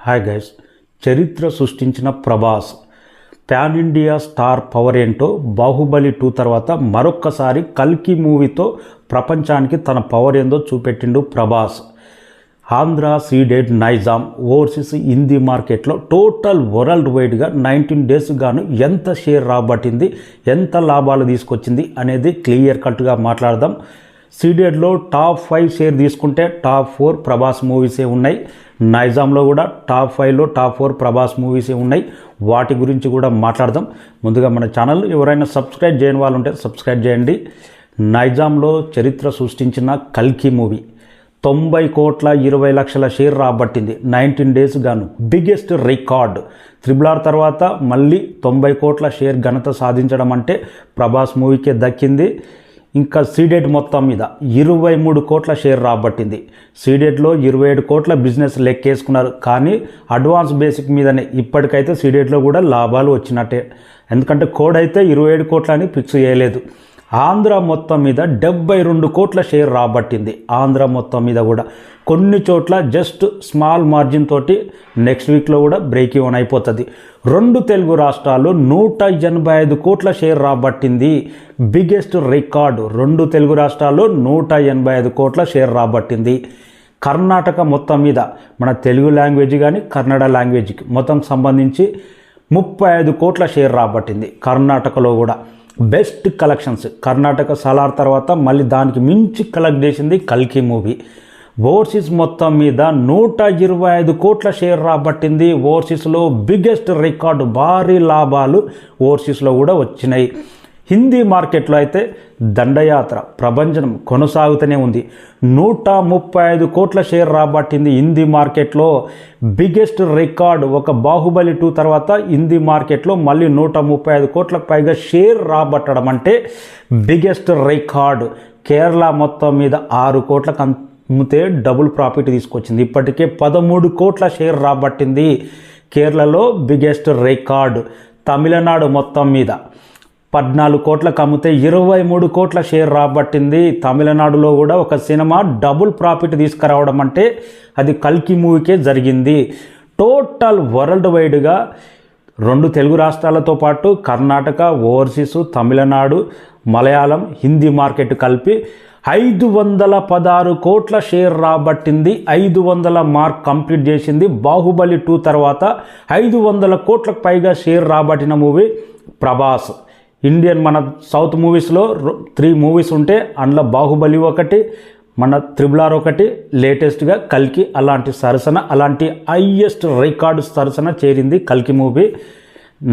Hi guys, చరిత్ర సృష్టించిన Prabhas pan India star power ఏంటో బాహుబలి 2 తర్వాత మరొక్కసారి కల్కి మూవీతో ప్రపంచానికి తన పవర్ ఏందో చూపెట్టిండు ప్రభాస్. ఆంధ్ర సీడెడ్ నైజాం ఓవర్సీస్ హిందీ మార్కెట్లో టోటల్ వరల్డ్ వైడ్గా 19 డేస్ గాను ఎంత షేర్ రాబట్టింది, ఎంత లాభాలు తీసుకొచ్చింది అనేది క్లియర్ కట్గా మాట్లాడదాం. సీడెడ్లో టాప్ 5 షేర్ తీసుకుంటే టాప్ 4 ప్రభాస్ మూవీసే ఉన్నాయి. నైజాంలో కూడా టాప్ 5లో టాప్ 4 ప్రభాస్ మూవీసే ఉన్నాయి. వాటి గురించి కూడా మాట్లాడదాం. ముందుగా మన ఛానల్ ఎవరైనా సబ్స్క్రైబ్ చేయని వాళ్ళు ఉంటే సబ్స్క్రైబ్ చేయండి. నైజాంలో చరిత్ర సృష్టించిన కల్కి మూవీ 90 కోట్ల 20 లక్షల షేర్ రాబట్టింది. 19 డేస్ గాను బిగ్గెస్ట్ రికార్డ్. RRR తర్వాత మళ్ళీ 90 కోట్ల షేర్ ఘనత సాధించడం అంటే ప్రభాస్ మూవీకే దక్కింది. ఇంకా సీడెడ్ మొత్తం మీద 23 కోట్ల షేర్ రాబట్టింది. సీడెడ్లో 27 కోట్ల బిజినెస్ లెక్కేసుకున్నారు, కానీ అడ్వాన్స్ బేసిక్ మీదనే ఇప్పటికైతే సీడెడ్లో కూడా లాభాలు వచ్చినట్టే. ఎందుకంటే కోడ్ అయితే 27 కోట్ల అని ఫిక్స్ చేయలేదు. ఆంధ్ర మొత్తం మీద 72 కోట్ల షేర్ రాబట్టింది. ఆంధ్ర మొత్తం మీద కూడా కొన్ని చోట్ల జస్ట్ స్మాల్ మార్జిన్ తోటి నెక్స్ట్ వీక్లో కూడా బ్రేక్ ఈవెన్ అయిపోతుంది. 2 తెలుగు రాష్ట్రాలు 185 కోట్ల షేర్ రాబట్టింది. Biggest record. 2 తెలుగు రాష్ట్రాల్లో 185 కోట్ల షేర్ రాబట్టింది. కర్ణాటక మొత్తం మీద మన తెలుగు లాంగ్వేజ్ కానీ కన్నడ లాంగ్వేజ్కి మొత్తం సంబంధించి 35 కోట్ల షేర్ రాబట్టింది. కర్ణాటకలో కూడా బెస్ట్ కలెక్షన్స్. కర్ణాటక సలార్ తర్వాత మళ్ళీ దానికి మించి కలెక్ట్ చేసింది కల్కి మూవీ. ఓవర్సీస్ మొత్తం మీద 125 కోట్ల షేర్ రాబట్టింది. ఓవర్సీస్లో బిగ్గెస్ట్ రికార్డు. భారీ లాభాలు ఓవర్సీస్లో కూడా వచ్చినాయి. హిందీ మార్కెట్లో అయితే దండయాత్ర ప్రభంజనం కొనసాగుతూనే ఉంది. 135 కోట్ల షేర్ రాబట్టింది హిందీ మార్కెట్లో. Biggest record. ఒక బాహుబలి 2 తర్వాత హిందీ మార్కెట్లో మళ్ళీ 135 కోట్లకు పైగా షేర్ రాబట్టడం అంటే బిగ్గెస్ట్ రికార్డు. కేరళ మొత్తం మీద 6 కోట్లకు అమ్మితే డబుల్ ప్రాఫిట్ తీసుకొచ్చింది. ఇప్పటికే 13 కోట్ల షేర్ రాబట్టింది. కేరళలో బిగ్గెస్ట్ రికార్డు. తమిళనాడు మొత్తం మీద 14 కోట్లకు అమ్మితే 23 కోట్ల షేర్ రాబట్టింది. తమిళనాడులో కూడా ఒక సినిమా డబుల్ ప్రాఫిట్ తీసుకురావడం అంటే అది కల్కి మూవీకే జరిగింది. టోటల్ వరల్డ్ వైడ్గా 2 తెలుగు రాష్ట్రాలతో పాటు కర్ణాటక, ఓవర్సీసు, తమిళనాడు, మలయాళం, హిందీ మార్కెట్ కలిపి 516 కోట్ల షేర్ రాబట్టింది. 500 మార్క్ కంప్లీట్ చేసింది. బాహుబలి 2 తర్వాత 500 కోట్లకు పైగా షేర్ రాబట్టిన మూవీ ప్రభాస్. ఇండియన్ మన సౌత్ మూవీస్లో 3 మూవీస్ ఉంటే అందులో బాహుబలి ఒకటి, మన RRR ఒకటి, లేటెస్ట్గా కల్కి. అలాంటి సరసన అలాంటి హైయెస్ట్ రికార్డు సరసన చేరింది కల్కి మూవీ.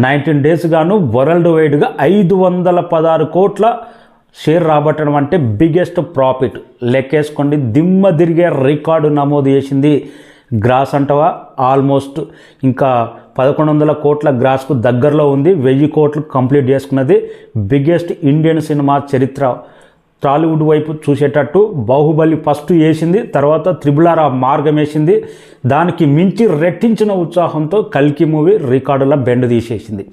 19 డేస్ గాను వరల్డ్ వైడ్గా 516 కోట్ల షేర్ రాబట్టడం అంటే బిగ్గెస్ట్ ప్రాఫిట్. లెక్కేసుకోండి. దిమ్మ తిరిగే రికార్డు నమోదు చేసింది. గ్రాస్ అంటవా ఆల్మోస్ట్ ఇంకా 1100 కోట్ల గ్రాస్కు దగ్గరలో ఉంది. 1000 కోట్లు కంప్లీట్ చేసుకున్నది. బిగ్గెస్ట్ ఇండియన్ సినిమా చరిత్ర. టాలీవుడ్ వైపు చూసేటట్టు బాహుబలి ఫస్ట్ వేసింది, తర్వాత RRR మార్గం వేసింది. దానికి మించి రెట్టించిన ఉత్సాహంతో కల్కి మూవీ రికార్డుల బెండ్ తీసేసింది.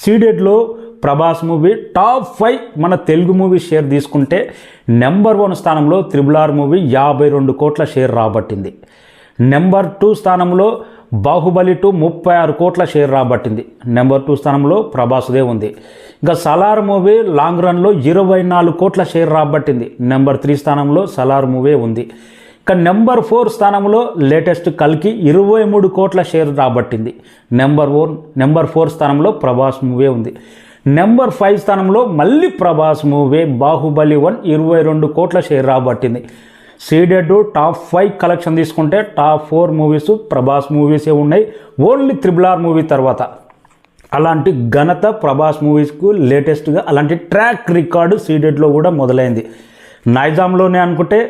సీడెడ్లో ప్రభాస్ మూవీ టాప్ 5 మన తెలుగు మూవీ షేర్ తీసుకుంటే నెంబర్ 1 స్థానంలో RRR మూవీ 52 కోట్ల షేర్ రాబట్టింది. నెంబర్ 2 స్థానంలో బాహుబలి 2 36 కోట్ల షేర్ రాబట్టింది. నెంబర్ 2 స్థానంలో ప్రభాస్దే ఉంది. ఇంకా సలార్ మూవీ లాంగ్ రన్లో 24 కోట్ల షేర్ రాబట్టింది. నెంబర్ 3 స్థానంలో సలార్ మూవీ ఉంది. ఇక నెంబర్ 4 స్థానంలో లేటెస్ట్ కల్కి 23 కోట్ల షేర్ రాబట్టింది. నెంబర్ 4 స్థానంలో ప్రభాస్ మూవీ ఉంది. నెంబర్ 5 స్థానంలో మళ్ళీ ప్రభాస్ మూవీ బాహుబలి 1 22 కోట్ల షేర్ రాబట్టింది. సీడెడ్ టాప్ 5 కలెక్షన్ తీసుకుంటే టాప్ 4 మూవీస్ ప్రభాస్ మూవీసే ఉన్నాయి. ఓన్లీ RRR మూవీ తర్వాత. అలాంటి ఘనత ప్రభాస్ మూవీస్కు లేటెస్ట్గా అలాంటి ట్రాక్ రికార్డు సీడెడ్లో కూడా మొదలైంది. నైజాంలోనే అనుకుంటే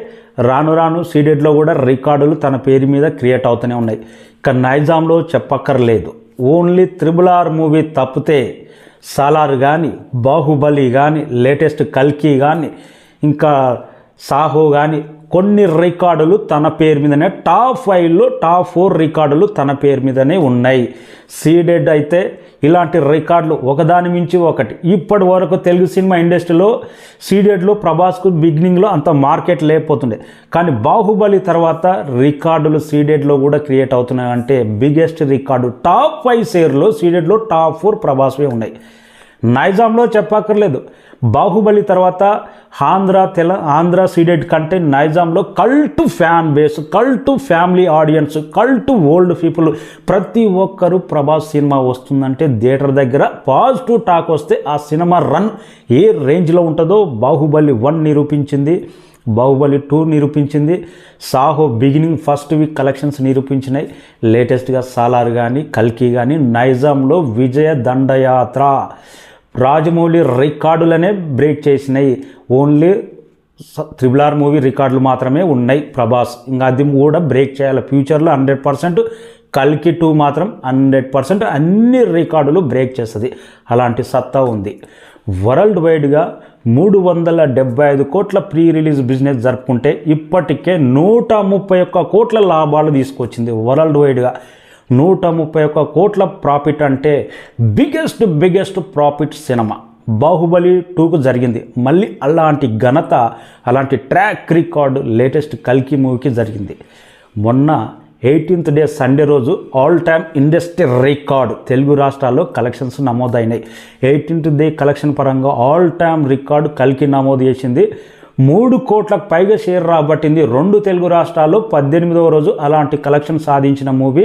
రాను రాను సీడెడ్లో కూడా రికార్డులు తన పేరు మీద క్రియేట్ అవుతూనే ఉన్నాయి. ఇక నైజాంలో చెప్పక్కర్లేదు. ఓన్లీ RRR మూవీ తప్పితే సలార్ కానీ, బాహుబలి కానీ, లేటెస్ట్ కల్కి కానీ, ఇంకా సాహో కానీ కొన్ని రికార్డులు తన పేరు మీదనే టాప్ 5లో టాప్ 4 రికార్డులు తన పేరు మీదనే ఉన్నాయి. సీడెడ్ అయితే ఇలాంటి రికార్డులు ఒకదాని మించి ఒకటి. ఇప్పటి వరకు తెలుగు సినిమా ఇండస్ట్రీలో సీడెడ్లో ప్రభాస్కు బిగినింగ్లో అంత మార్కెట్ లేకపోతుండే, కానీ బాహుబలి తర్వాత రికార్డులు సీడెడ్లో కూడా క్రియేట్ అవుతున్నాయి. అంటే బిగ్గెస్ట్ రికార్డు టాప్ 5 షేర్లో సీడెడ్లో టాప్ 4 ప్రభాస్వే ఉన్నాయి. నైజాంలో చెప్పక్కర్లేదు. బాహుబలి తర్వాత ఆంధ్ర సీడెడ్ కంటే నైజాంలో cult fan base, cult family audience, cult old people ప్రతి ఒక్కరూ ప్రభాస్ సినిమా వస్తుందంటే థియేటర్ దగ్గర పాజిటివ్ టాక్ వస్తే ఆ సినిమా రన్ ఏ రేంజ్లో ఉంటుందో బాహుబలి 1 నిరూపించింది, బాహుబలి 2 నిరూపించింది, Saaho beginning first week collections నిరూపించినాయి. లేటెస్ట్గా సాలార్ కానీ కల్కి కానీ నైజాంలో విజయ దండయాత్ర రాజమౌళి రికార్డులనే బ్రేక్ చేసినాయి. ఓన్లీ RRR మూవీ రికార్డులు మాత్రమే ఉన్నాయి ప్రభాస్, ఇంకా అది కూడా బ్రేక్ చేయాలి ఫ్యూచర్లో 100%. కల్కి 2 మాత్రం 100% అన్ని రికార్డులు బ్రేక్ చేస్తుంది, అలాంటి సత్తా ఉంది. వరల్డ్ వైడ్గా 375 కోట్ల ప్రీ రిలీజ్ బిజినెస్ జరుపుకుంటే ఇప్పటికే 131 కోట్ల లాభాలు తీసుకొచ్చింది. వరల్డ్ వైడ్గా 131 కోట్ల ప్రాఫిట్ అంటే బిగ్గెస్ట్ ప్రాఫిట్ సినిమా బాహుబలి 2కు జరిగింది. మళ్ళీ అలాంటి ఘనత, అలాంటి ట్రాక్ రికార్డు లేటెస్ట్ కల్కి మూవీకి జరిగింది. మొన్న 18th డే సండే రోజు all time industry record Telugu రాష్ట్రాల్లో కలెక్షన్స్ నమోదైనాయి. 18th డే కలెక్షన్ పరంగా ఆల్ టైమ్ రికార్డు కల్కి నమోదు చేసింది. 3 కోట్లకు పైగా షేర్ రాబట్టింది. 2 తెలుగు రాష్ట్రాల్లో 18వ రోజు అలాంటి కలెక్షన్ సాధించిన మూవీ,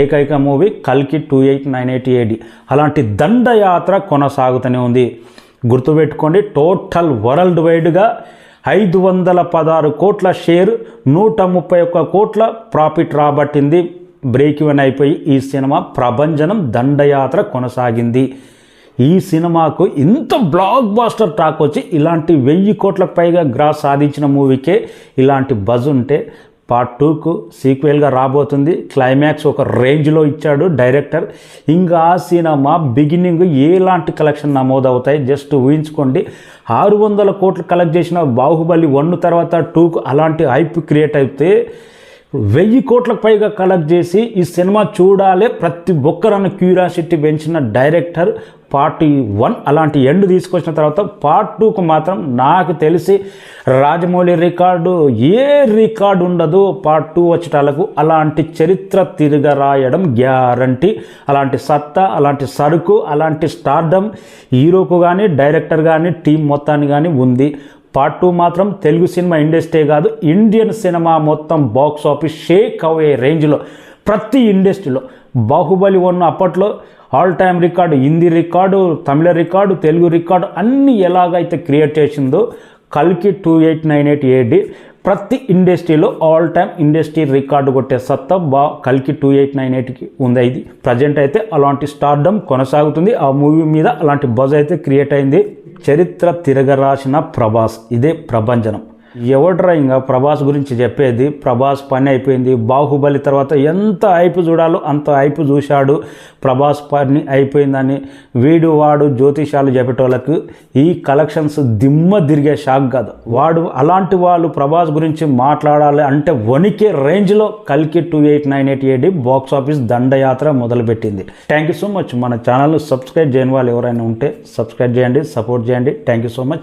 ఏకైక మూవీ కల్కి 2898 AD. అలాంటి దండయాత్ర కొనసాగుతూనే ఉంది. గుర్తుపెట్టుకోండి, టోటల్ వరల్డ్ వైడ్గా 516 కోట్ల షేర్, 131 కోట్ల ప్రాఫిట్ రాబట్టింది. బ్రేక్ ఈవెన్ అయిపోయి ఈ సినిమా ప్రభంజనం దండయాత్ర కొనసాగింది. ఈ సినిమాకు ఇంత బ్లాక్ బాస్టర్ టాక్ వచ్చి ఇలాంటి 1000 కోట్లకు పైగా గ్రాస్ సాధించిన మూవీకే ఇలాంటి బజ్ ఉంటే పార్ట్ 2కు సీక్వెల్గా రాబోతుంది. క్లైమాక్స్ ఒక రేంజ్లో ఇచ్చాడు డైరెక్టర్. ఇంకా ఆ సినిమా బిగినింగ్ ఎలాంటి కలెక్షన్ నమోదవుతాయి జస్ట్ ఊహించుకోండి. 600 కోట్లు కలెక్ట్ చేసిన బాహుబలి 1 తర్వాత 2కు అలాంటి హైప్ క్రియేట్ అయితే 1000 కోట్లకు పైగా కలెక్ట్ చేసి ఈ సినిమా చూడాలి ప్రతి ఒక్కరన్న క్యూరియాసిటీ పెంచిన డైరెక్టర్ పార్ట్ 1 అలాంటి ఎండ్ తీసుకొచ్చిన తర్వాత పార్ట్ 2కు మాత్రం నాకు తెలిసి రాజమౌళి రికార్డు ఏ రికార్డు ఉండదు. పార్ట్ 2 వచ్చేటాలకు అలాంటి చరిత్ర తిరగరాయడం గ్యారంటీ. అలాంటి సత్తా, అలాంటి సరుకు, అలాంటి స్టార్డమ్ హీరోకు కానీ డైరెక్టర్ కానీ టీం మొత్తాన్ని కానీ ఉంది. పార్ట్ 2 మాత్రం తెలుగు సినిమా ఇండస్ట్రీ కాదు, ఇండియన్ సినిమా మొత్తం బాక్స్ ఆఫీస్ షేక్ అయ్యే రేంజ్లో ప్రతి ఇండస్ట్రీలో. బాహుబలి 1 అప్పట్లో all time record, Hindi record, Tamil record, Telugu record అన్నీ ఎలాగైతే క్రియేట్ చేసిందో కల్కి 2898 AD ప్రతి ఇండస్ట్రీలో ఆల్ టైమ్ ఇండస్ట్రీ రికార్డు కొట్టే సత్తా కల్కి 2898కి ఉంది. ఇది ప్రజెంట్ అయితే అలాంటి స్టార్డమ్ కొనసాగుతుంది. ఆ మూవీ మీద అలాంటి బజ్ అయితే క్రియేట్ అయింది. చరిత్ర తిరగరాసిన ప్రభాస్, ఇదే ప్రభంజనం. ఎవడ్రా ఇంకా ప్రభాస్ గురించి చెప్పేది? ప్రభాస్ పని అయిపోయింది. బాహుబలి తర్వాత ఎంత హైప్ చూడాలో అంత హైప్ చూశాడు. ప్రభాస్ పని అయిపోయిందని వీడు వాడు జ్యోతిషాలు చెప్పేటోళ్ళకు ఈ కలెక్షన్స్ దిమ్మ తిరిగే షాక్ కాదు. వాడు అలాంటి వాళ్ళు ప్రభాస్ గురించి మాట్లాడాలి అంటే వణికే రేంజ్లో కల్కి 2898 AD బాక్స్ ఆఫీస్ దండయాత్ర మొదలుపెట్టింది. Thank you so much. మన ఛానల్ను సబ్స్క్రైబ్ చేయని వాళ్ళు ఎవరైనా ఉంటే సబ్స్క్రైబ్ చేయండి, సపోర్ట్ చేయండి. Thank you so much.